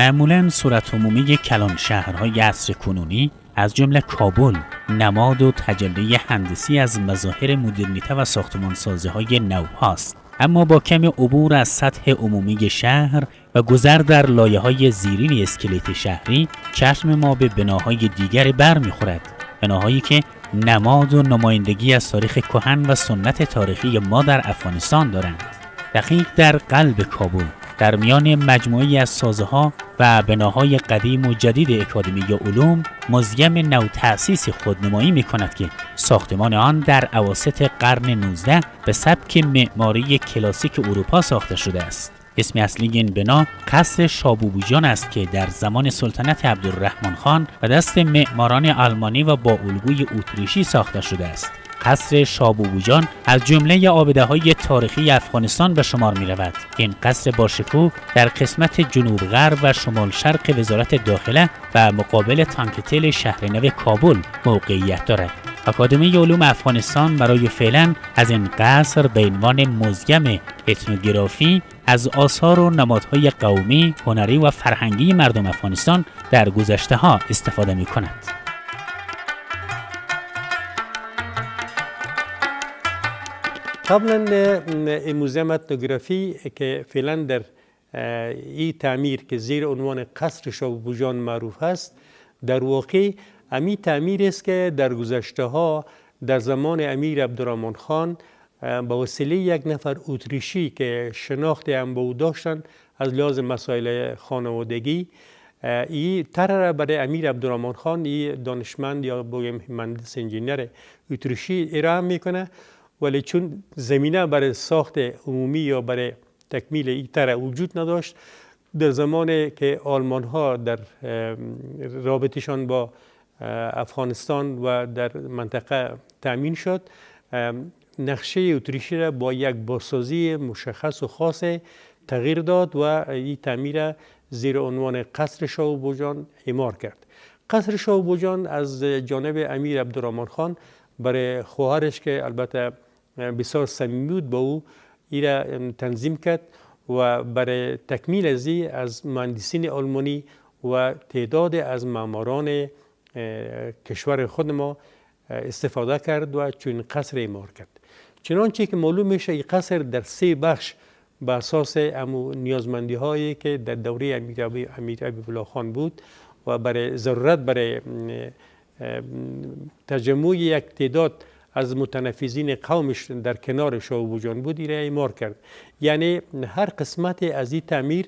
معمولاً صورت عمومی کلان شهرهای عصر کنونی از جمله کابل نماد و تجلی هندسی از مظاهر مدرنیته و ساختمانسازی‌های نو هاست. اما با کمی عبور از سطح عمومی شهر و گذر در لایه‌های زیرین اسکلت شهری، چشم ما به بناهای دیگر برمی‌خورد. بناهایی که نماد و نمایندگی از تاریخ کهن و سنت تاریخی ما در افغانستان دارند. دقیق در قلب کابل، در میان مجموعه‌ای از سازه‌ها و بناهای قدیم و جدید اکادمی علوم، موزیم نو تأسیس خودنمایی می‌کند که ساختمان آن در اواسط قرن 19 به سبک معماری کلاسیک اروپا ساخته شده است. اسم اصلی این بنا قصر شابوبوجان است که در زمان سلطنت عبدالرحمن خان و دست معماران آلمانی و با الگوی اتریشی ساخته شده است. قصر شابوبوجان از جمله آبده‌های تاریخی افغانستان به شمار می‌رود. این قصر با شکوه در قسمت جنوب غرب و شمال شرق وزارت داخله و مقابل تانکتل شهر نو کابل موقعیت دارد. اکادمی علوم افغانستان برای فعلا از این قصر به عنوان موزیم اتنوگرافی از آثار و نمادهای قومی، هنری و فرهنگی مردم افغانستان در گذشته‌ها استفاده می‌کند. قبلا این موزیم اتنوگرافی که فعلا در این تعمیر که زیر عنوان قصر شابوبوجان معروف است، در واقع امی تعمیر است که در گذشته ها در زمان امیر عبدالرحمن خان با وسیله یک نفر اتریشی که شناخت هم به او داشتند از لحاظ مسائل خانوادگی، این طرح را برای امیر عبدالرحمن خان، این دانشمند یا بگیم مهندس انجینیر اتریشی ارائه میکنه، ولی چون زمینه برای ساخت عمومی یا برای تکمیل این طرح وجود نداشت، در زمانی که آلمان ها در رابطشان با افغانستان و در منطقه تأمین شد، نقشه اتریشی را با یک بازسازی مشخص و خاص تغییر داد و این تعمیر زیر عنوان قصر شابوبوجان اعمار کرد. قصر شابوبوجان از جانب امیر عبدالرحمن خان برای خواهرش که البته بسیار صمیمی بود با او، این را تنظیم کرد و برای تکمیل از مهندسین آلمانی و تعداد از معماران کشور خود ما استفاده کرد و چون قصر اعمار کرد. چنانچه که معلوم میشه این قصر در 3 بخش به اساس نیازمندی هایی که در دوره امیر حبیب‌الله خان بود و برای ضرورت برای تجمع یک تعداد از متنفذین قومش در کنار شابوبوجان بود، این را اعمار کرد. یعنی هر قسمت از این تعمیر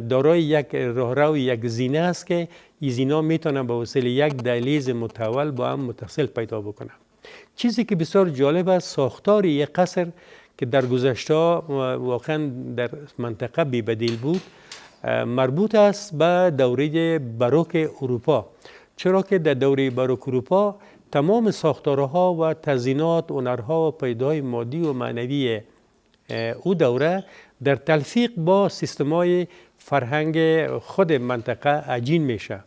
دارای یک راهرو، یک زینه است که این زینه میتونه به وسیله یک دهلیز متحول با هم متصل پیدا بکنه. چیزی که بسیار جالب است، ساختار یک قصر که در گذشته واقعا در منطقه بی بدیل بود، مربوط است به دوره باروک اروپا، چرا که در دوره باروک اروپا تمام ساختارها و تزیینات، هنرها و پیدای مادی و معنوی او دوره در تلفیق با سیستم‌های فرهنگ خود منطقه عجین میشه.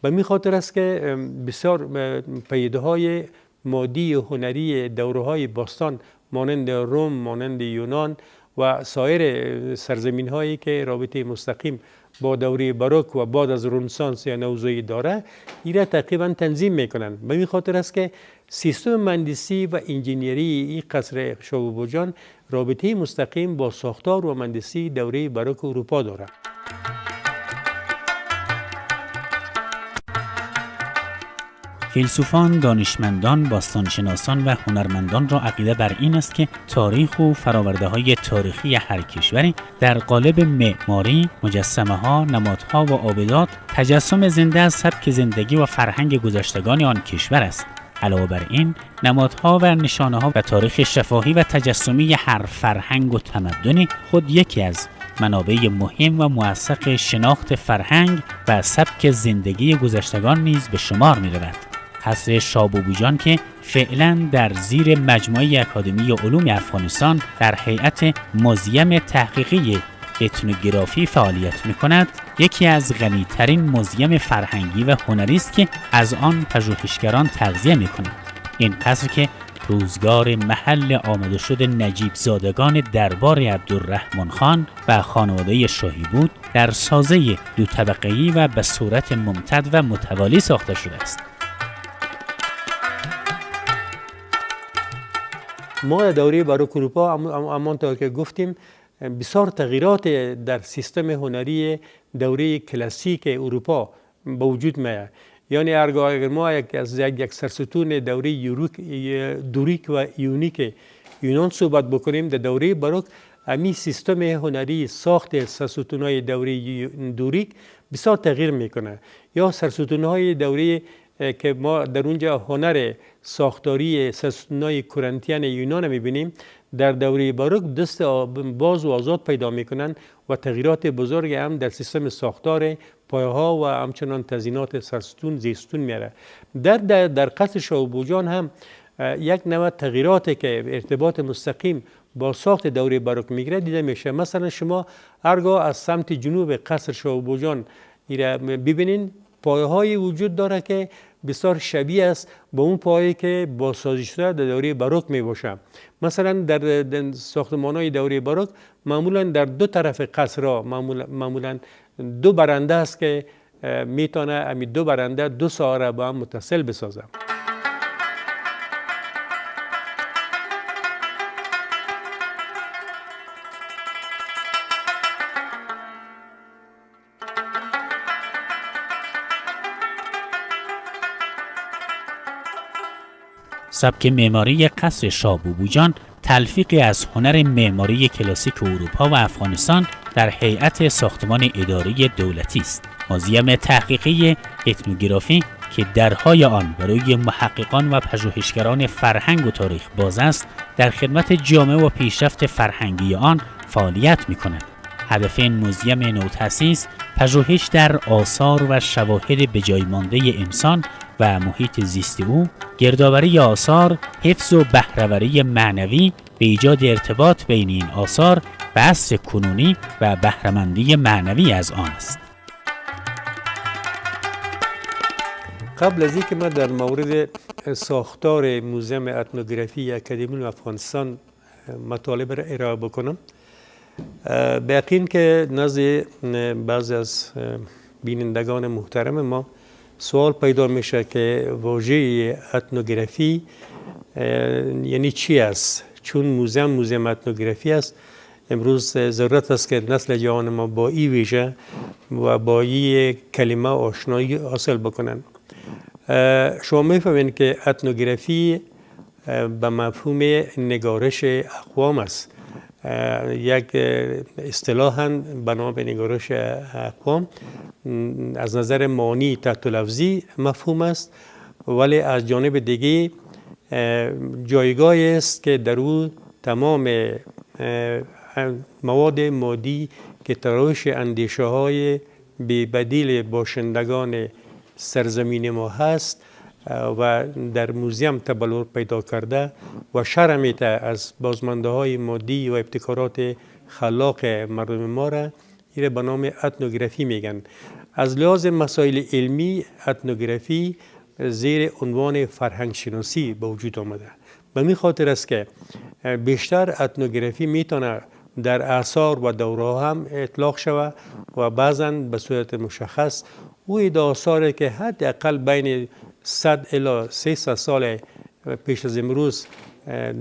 به می خاطر است که بسیار پیداهای مادی و هنری دوره‌های باستان مانند روم، مانند یونان و سایر سرزمین هایی که رابطه مستقیم با دوره باروک و بعد از رنسانس یا نوزایی داره، این را تقریبا تنظیم میکنند. به این خاطر است که سیستم مهندسی و انجینیری این قصر شابوبوجان رابطه مستقیم با ساختار و مهندسی دوره باروک اروپا داره. فیلسوفان، دانشمندان، باستانشناسان و هنرمندان را عقیده بر این است که تاریخ و فرآورده‌های تاریخی هر کشوری در قالب معماری، مجسمه‌ها، نمادها و آبدات تجسم زنده از سبک زندگی و فرهنگ گذشتگان آن کشور است. علاوه بر این، نمادها و نشانه‌ها و تاریخ شفاهی و تجسمی هر فرهنگ و تمدنی خود یکی از منابع مهم و موثق شناخت فرهنگ و سبک زندگی گذشتگان نیز به شمار می‌رود. قصر شابوبوجان که فعلا در زیر مجموعه اکادمی علوم افغانستان در هیئت موزیم تحقیقی اتنوگرافی فعالیت می‌کند، یکی از غنی‌ترین موزیم فرهنگی و هنری است که از آن پژوهشگران تغذیه می‌کنند. این قصر که روزگار محل آمده شد نجیب زادگان دربار عبدالرحمن خان و خانواده شاهی بود، در سازه دو طبقه‌ای و به صورت ممتد و متوالی ساخته شده است. ما در دوره باروک اروپا همانطور که گفتیم بسیار تغییرات در سیستم هنری دوره کلاسیک اروپا به وجود میاد. یعنی هرگاه اگر ما از یک سرستون دوره دوریک و یونیک یونان صحبت بکنیم، در دوره باروک امی سیستم هنری ساخت سرستون‌های دوره دوریک بسیار تغییر میکنه. یا سرستون‌های دوره که ما در اونجا هنر ساختاری سرستون‌های کرنتین یونان میبینیم، در دوره باروک دست باز و آزاد پیدا میکنن و تغییرات بزرگ هم در سیستم ساختار پایه‌ها و همچنان تزیینات سرستون زیستون میاره. در قصر شاهبوجان هم یک نوع تغییراتی که ارتباط مستقیم با ساخت دوره باروک میگیره دیده میشه. مثلا شما هرگاه از سمت جنوب قصر شاهبوجان ببینین، پایه‌های وجود داره که بسیار شبیه است با اون پایه‌ای که بازسازی شده در دوره باروک می باشه. مثلا در ساختمان‌های دوره باروک معمولا در دو طرف قصرها معمولا دو برنده است که میتونه امی دو برنده دو ساحه با هم متصل بسازه. سبک معماری قصر شاه بوبوجان تلفیقی از هنر معماری کلاسیک اروپا و افغانستان در هیئت ساختمان اداری دولتی است. موزیم تحقیقی اتنوگرافی که درهای آن برای محققان و پژوهشگران فرهنگ و تاریخ باز است، در خدمت جامعه و پیشرفت فرهنگی آن فعالیت می‌کند. هدف این موزیم نوتأسیس پژوهش در آثار و شواهد بجای مانده انسان و محیط زیست او، گردآوری آثار، حفظ و بهره‌وری معنوی به ایجاد ارتباط بین این آثار و عصر کنونی و بهره‌مندی معنوی از آن است. قبل از اینکه من در مورد ساختار موزیم اتنوگرافی اکادمی افغانستان مطالب را ارائه بکنم، به یقین که نزد بعضی از بینندگان محترم ما سوال پیدا میشه که واژه اتنوگرافی یعنی چی است؟ چون موزیم اتنوگرافی است، امروز ضرورت است که نسل جوان ما با این ویژه و با این کلمه آشنایی حاصل بکنن. شما میفهمین که اتنوگرافی به مفهوم نگارش اقوام است. یک اصطلاحاً به نام نگارش اقوام از نظر معنی تحت لفظی مفهوم است، ولی از جانب دیگه جایگاهی است که در او تمام مواد مادی که تراوش اندیشه های بی بدیل باشندگان سرزمین ما هست و در موزیم تبلور پیدا کرده و شرح میده از بازمانده های مادی و ابتکارات خلاق مردم ما را، این به نام اتنوگرافی میگن. از لحاظ مسائل علمی اتنوگرافی زیر عنوان فرهنگ شناسی به وجود آمده. به این خاطر است که بیشتر اتنوگرافی میتونه در اعصار و دوره هم اطلاق شود و بعضا به صورت مشخص او آثاری که حداقل بین 100 الی 300 سال پیش از امروز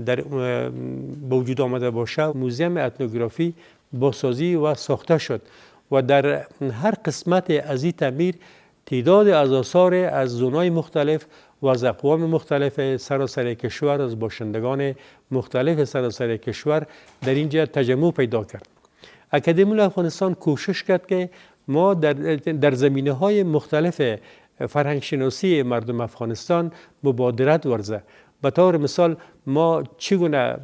در به وجود آمده باشه، موزیم اتنوگرافی بازسازی و ساخته شد و در هر قسمت از این تعمیر تعداد از آثار از زونای مختلف و از اقوام مختلف سراسر کشور، از باشندگان مختلف سراسر کشور در اینجا تجمع پیدا کرد. اکادمی افغانستان کوشش کرد که ما در زمینه‌های مختلف فرهنگ شناسی مردم افغانستان مبادرت ورزه. به طور مثال ما چگونه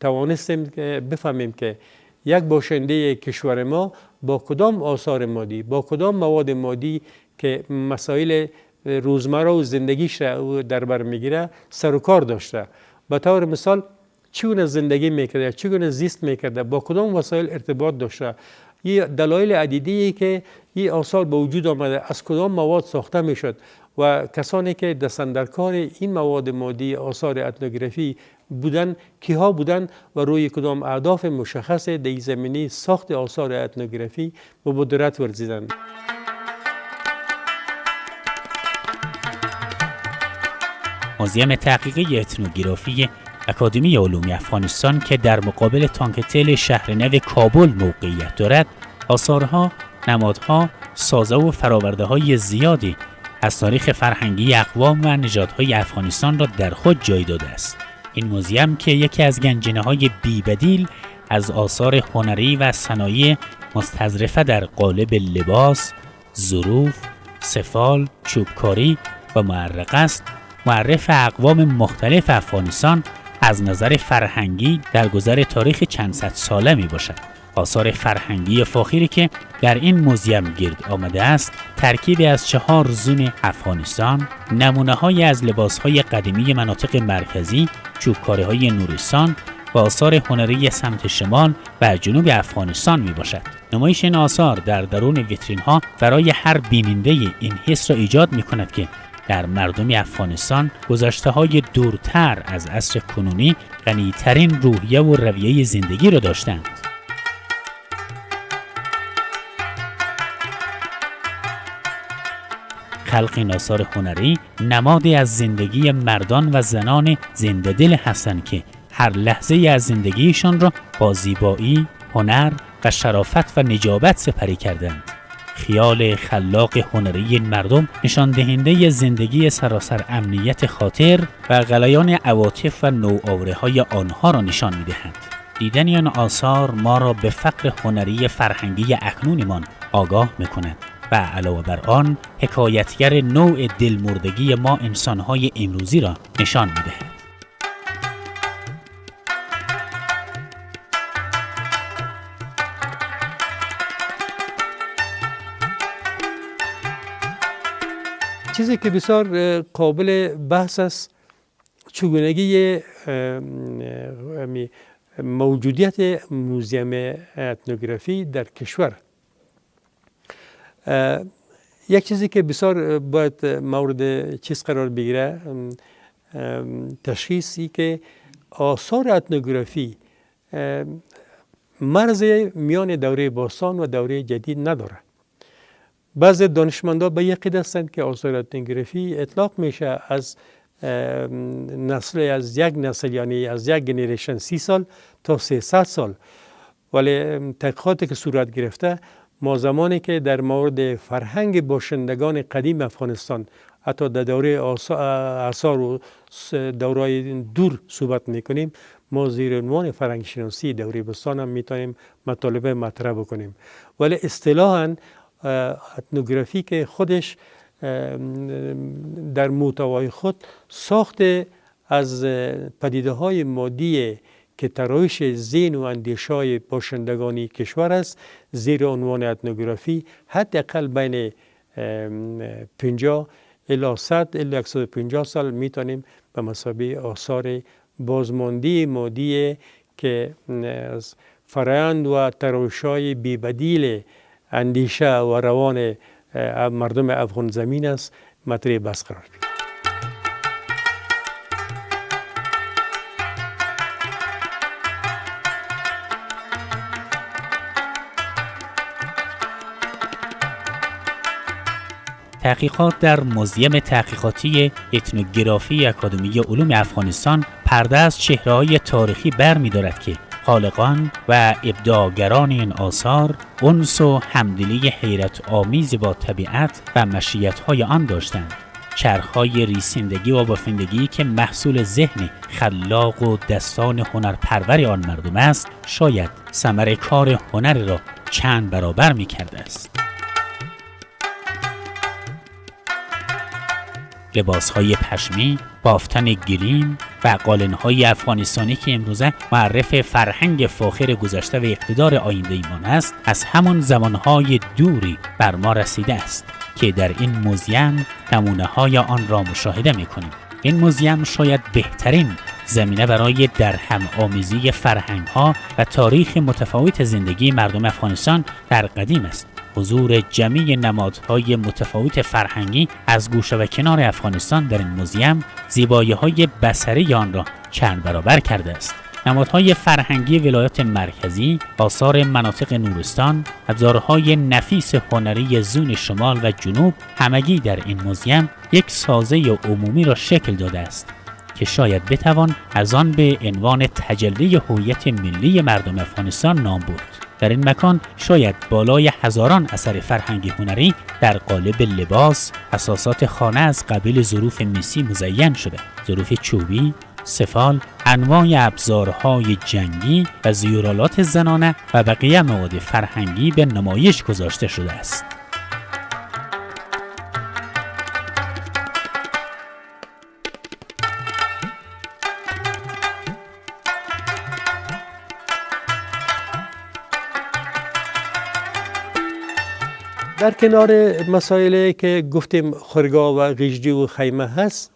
توانستیم بفهمیم که یک باشنده کشور ما با کدام آثار مادی، با کدام مواد مادی که مسائل روزمره و زندگیش را در بر میگیره سر و کار داشته. به طور مثال چگونه زندگی میکرده، چگونه زیست میکرده، با کدام وسایل ارتباط داشته. یه دلایل عدیدی که این آثار به وجود آمده، از کدام مواد ساخته میشد و کسانی که دست‌اندرکار این مواد مادی آثار اتنوگرافی بودن کیها بودن و روی کدام اهداف مشخص در زمینه ساخت آثار اتنوگرافی مبادرت ورزیدند. موزیم تحقیقی اتنوگرافی اکادمی علوم افغانستان که در مقابل تانکتل شهر نو کابل موقعیت دارد، آثارها، نمادها، سازه و فراورده‌های زیادی از تاریخ فرهنگی اقوام و نژادهای افغانستان را در خود جای داده است. این موزیم که یکی از گنجینه‌های بی‌بدیل از آثار هنری و صنایع مستظرفه در قالب لباس، ظروف، سفال، چوبکاری و معرق است، معرف اقوام مختلف افغانستان از نظر فرهنگی در گذر تاریخ چند صد ساله می باشد. آثار فرهنگی فاخری که در این موزیم گرد آمده است، ترکیبی از 4 زون افغانستان، نمونه‌های از لباس‌های قدیمی مناطق مرکزی، چوبکاری‌های نورستان و آثار هنری سمت شمال و جنوب افغانستان می باشد. نمایش این آثار در درون ویترین‌ها برای هر بیننده این حس را ایجاد می کند که در مردم افغانستان گذشته‌های دورتر از عصر کنونی غنی‌ترین روحیه و رویه زندگی را داشتند. خلق این آثار هنری نمادی از زندگی مردان و زنان زنده دل هستند که هر لحظه از زندگیشان را با زیبایی، هنر و شرافت و نجابت سپری کردند. خیال خلاق هنری این مردم نشان دهنده زندگی سراسر امنیت خاطر و غلیان عواطف و نوآوره‌های آنها را نشان می‌دهند. دیدن این آثار ما را به فقر هنری فرهنگی اکنونمان آگاه می‌کند و علاوه بر آن حکایتگر نوع دلمردگی ما انسان‌های امروزی را نشان می‌دهد. چیزی که بسیار قابل بحث است چگونگی موجودیت موزیم اتنوگرافی در کشور. یک چیزی که بسیار باید مورد چیز قرار بگیره، تشخیصی که آثار اتنوگرافی مرز میان دوره باستان و دوره جدید نداره. بعضی دانشمندان به یک قید هستند که آثار اتنوگرافی اطلاق میشه از یک نسل یعنی از یک جنریشن 30 سال تا 300 سال، ولی تحقیقاتی که صورت گرفته ما زمانی که در مورد فرهنگ باشندگان قدیم افغانستان حتی در دوره آثار و دورهای دور صحبت میکنیم، ما زیر عنوان فرهنگ شناسی دوره باستان هم میتونیم مطالب مطرح بکنیم. ولی اصطلاحاً اتنوگرافی که خودش در محتوای خود ساخته از پدیده‌های مادی که ترایش ذهن و اندیشه‌های باشندگانی کشور است، زیر عنوان اتنوگرافی حداقل بین 50 الی 100 الی 150 سال میتونیم به مثابه آثار بازمانده مادی که از فرآیند و ترایش‌های بی‌بدیل اندیشه و روان مردم افغان زمین است مطرح بحث قرار بگیرد. تحقیقات در موزیم تحقیقاتی اتنوگرافی اکادمی علوم افغانستان پرده از چهره‌های تاریخی برمی‌دارد که خالقان و ابداعگران این آثار انس و همدلی حیرت آمیز با طبیعت و مشیت‌های آن داشتند. چرخ‌های ریسندگی و بافندگی که محصول ذهن خلاق و دستان هنرپرور آن مردم است، شاید ثمر کار هنر را چند برابر می‌کرده است. لباس‌های پشمی، بافتن گریم و قالن‌های افغانستانی که امروزه معرف فرهنگ فاخر گذشته و اقتدار آینده ایمان است، از همان زمانهای دوری بر ما رسیده است که در این موزیم نمونه‌های آن را مشاهده می‌کنیم. این موزیم شاید بهترین زمینه برای درهم آمیزی فرهنگ‌ها و تاریخ متفاوت زندگی مردم افغانستان در قدیم است. حضور جمعی نمادهای متفاوت فرهنگی از گوشه و کنار افغانستان در این موزیم زیبایی‌های بصری آن را چند برابر کرده است. نمادهای فرهنگی ولایات مرکزی، آثار مناطق نورستان، ابزارهای نفیس هنری زون شمال و جنوب همگی در این موزیم یک سازه عمومی را شکل داده است که شاید بتوان از آن به عنوان تجلی هویت ملی مردم افغانستان نام برد. در این مکان شاید بالای هزاران اثر فرهنگی هنری در قالب لباس، اساسات خانه از قبیل ظروف مسی مزین شده، ظروف چوبی، سفال، انواع ابزارهای جنگی و زیورالات زنانه و بقیه مواد فرهنگی به نمایش گذاشته شده است. در کنار مسائلی که گفتیم خرگاه و غیجدی و خیمه هست،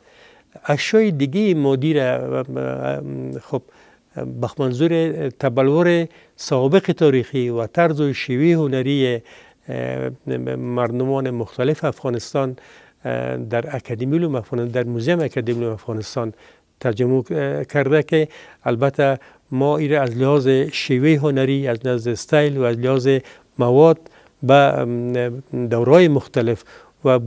اشیای دیگه مادی را خب بخمنظور تبلور سابق تاریخی و طرز و شیوه هنری مردمان مختلف افغانستان در اکادمی علوم افغانستان، در موزیم اکادمی علوم افغانستان ترجمه کرده که البته ما این از لحاظ شیوه هنری، از لحاظ استایل و از لحاظ مواد با دورهای مختلف و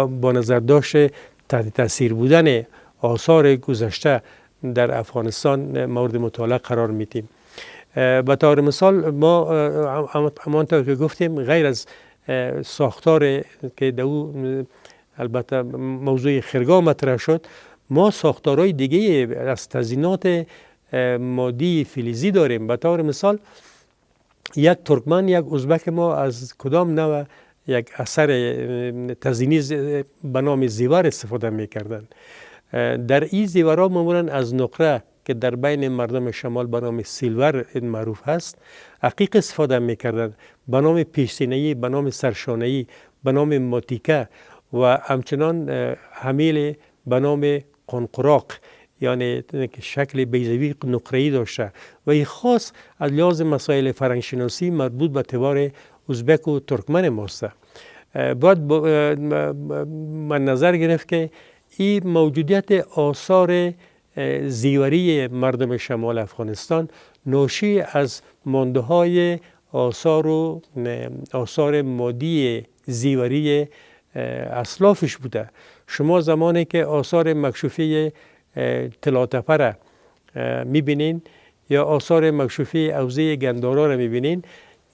با نظر داشته تحت تاثیر بودن آثار گذشته در افغانستان مورد مطالعه قرار میدیم. به طور مثال ما همانطور که گفتیم غیر از ساختار که دو البته موضوع خرگاه مطرح شد، ما ساختارهای دیگه از تزیینات مادی فلزی داریم. به طور مثال یک ترکمن، یک ازبک ما از کدام نوع یک اثر تزیینی به نام زیور استفاده میکردن. در این زیورها معمولا از نقره که در بین مردم شمال به نام سیلور معروف هست عقیق استفاده میکردن، به نام پیشسینه‌ای، به نام سرشانه‌ای، به نام ماتیکه و همچنان حمیل به نام قنقراق، یعنی شکل بیضوی نقره‌ای داشته و این خاص از لحاظ مسائل فرهنگ‌شناسی مربوط به تبار ازبک و ترکمن ماست. باید من نظر گرفت که این موجودیت آثار زیوری مردم شمال افغانستان ناشی از مانده‌های آثار مادی زیوری اسلافش بوده. شما زمانی که آثار مکشوفی طلاتپه را میبینین یا آثار مکشوفی اوزه گندارا را میبینین،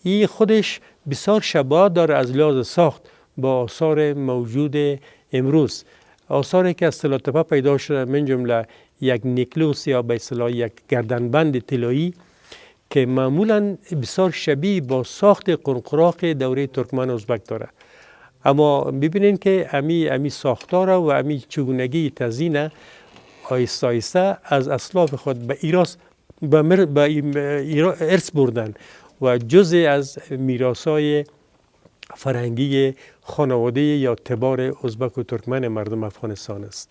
این خودش بسیار شباهت داره از لحاظ ساخت با آثار موجود امروز. آثاری که از طلاتپه پیدا شده من جمله یک نیکلوس یا به اصطلاح یک گردنبند طلایی که معمولا بسیار شبیه با ساخت قنقراق دوره ترکمن و ازبک داره. اما ببینین که امی ساختار و امی چگونگی تزیین آیسته آیسته از اسلاف خود به ارث بردن و جزء از میراث‌های فرهنگی خانواده یا تبار ازبک و ترکمن مردم افغانستان است.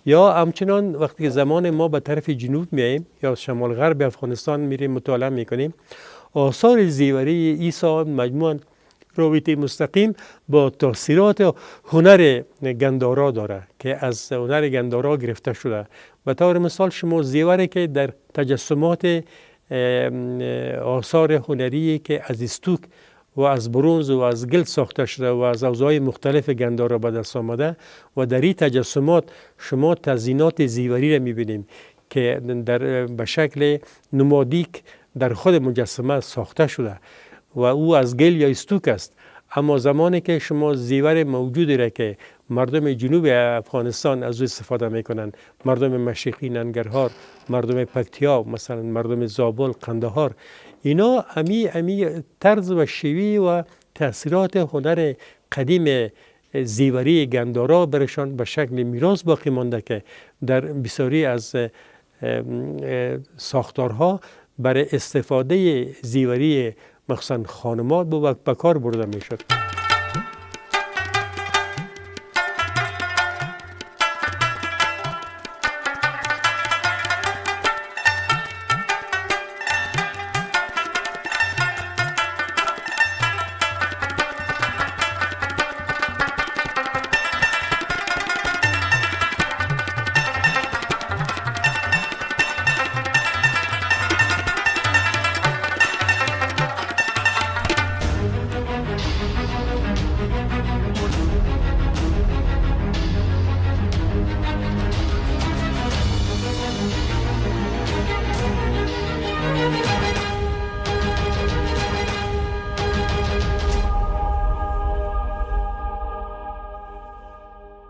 یا همچنان وقتی که زمان ما به طرف جنوب میاییم یا شمال غرب افغانستان میریم مطالعه میکنیم، آثار زیوری عیسی مجموعاً رابطه مستقیم با تاثیرات هنر گندارا داره که از هنر گندارا گرفته شده. به طور مثال شما زیوری که در تجسمات آثار هنری که از استوک و از برنز و از گلد ساخته شده و از اوزهای مختلف گندارا به دست آمده و در این تجسمات شما تزیینات زیوری را میبینیم که به شکل نمادیک در خود مجسمه ساخته شده و او از گل یا استوک است. اما زمانی که شما زیور موجودی را که مردم جنوب افغانستان از او استفاده میکنن، مردم مشرقی ننگرهار، مردم پکتیا، مثلا مردم زابل، قندهار، اینا امی طرز و شیوه و تاثیرات هنر قدیم زیوری گندارا برشان به شکل میراث باقی مانده که در بسیاری از ساختارها برای استفاده زیوری مخصوصا خانمات به کار برده میشد.